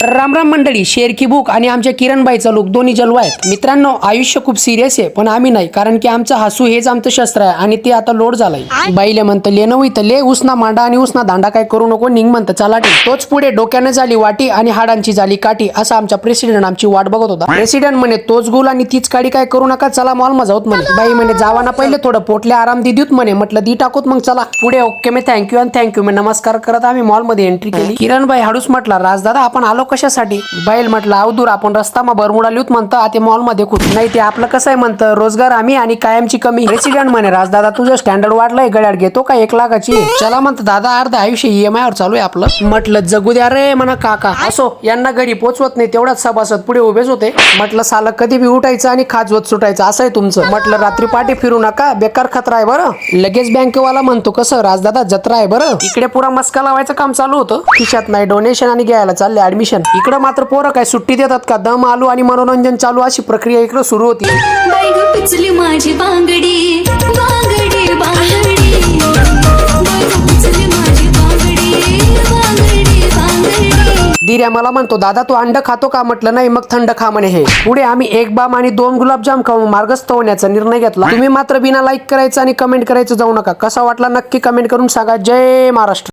राम राम मंडळी, शेर की बुक आणि आमच्या किरणबाईचा लुक दोन्ही जलवा आहेत. मित्रांनो, आयुष्य खूप सिरियस आहे, पण आम्ही नाही, कारण की आमचं हसू हेच आमचं शस्त्र आहे आणि ते आता लोड झालंय. बाईले म्हणतं ले नव इथं ले उसना मांडा आणि उसना दांडा काय करू नको, निघ म्हणतं चलाटी. तोच पुढे डोक्यानं झाली वाटी आणि हाडांची झाली काठी, असं आमचा प्रेसिडेंट आमची वाट बघत होता. प्रेसिडेंट म्हणे तोच गुल आणि तीच काडी काय करू नका, चला मॉल मा जाऊत म्हणे. बाई म्हणे जावाना पहिले थोडं पोटले आराम दी देऊत म्हणे. म्हटलं दी टाकूत मग चला पुढे. ओके मी थँक्यू आणि थँक्यू मी नमस्कार करत आम्ही मॉल मध्ये एंट्री केली. किरणबाई हाडूस म्हटला राजदादा आपण आलो कशासाठी. बैल म्हटलं अवधूर आपण रस्ता मग बरमुडा लिहूत म्हणतं आता मॉल मध्ये खूप नाही ते आपलं कसं आहे म्हणतं रोजगार आम्ही आणि कायमची कमी. प्रेसिडेंट म्हणे राजदादा तुझं स्टँडर्ड वाढलंय, गड्यात घेतो का 1 लाखाची. चला म्हणतं दादा अर्ध आयुष्य EMI वर चालू आहे आपलं. म्हटलं जगू द्या रे म्हणा काका. असो यांना घरी पोचवत नाही तेवढाच सभासद पुढे उभेच होते. म्हटलं साला कधी बी उठायचं आणि खाजवत सुटायचं असं आहे तुमचं. म्हटलं रात्री पाठी फिरू नका, बेकार खतरा आहे बरं. लगेच बँकेवाला म्हणतो कसं राजदादा जत्रा आहे बरं. इकडे पुरा मस्का लावायचं काम चालू होतं. खिशात नाही डोनेशन आणि घ्यायला चालले ऍडमिशन. इकडे मात्र पोरं काय सुट्टी देतात का, दम आलू आणि मनोरंजन चालू अशी प्रक्रिया इकडे सुरू होती. बाई गं पिचली माझी बांगडी बांगडी बांगडी, बाई गं पिचली माझी बांगडी बांगडी बांगडी. दिर्या मला म्हणतो दादा तू अंड खातो का. म्हटलं नाही मग थंड खा म्हणे हे. पुढे आम्ही 1 बाम आणि 2 गुलाबजाम खाऊन मार्गस्थ होण्याचा निर्णय घेतला. तुम्ही मात्र बिना लाईक करायचं आणि कमेंट करायचं जाऊ नका. कसा वाटला नक्की कमेंट करून सांगा. जय महाराष्ट्र.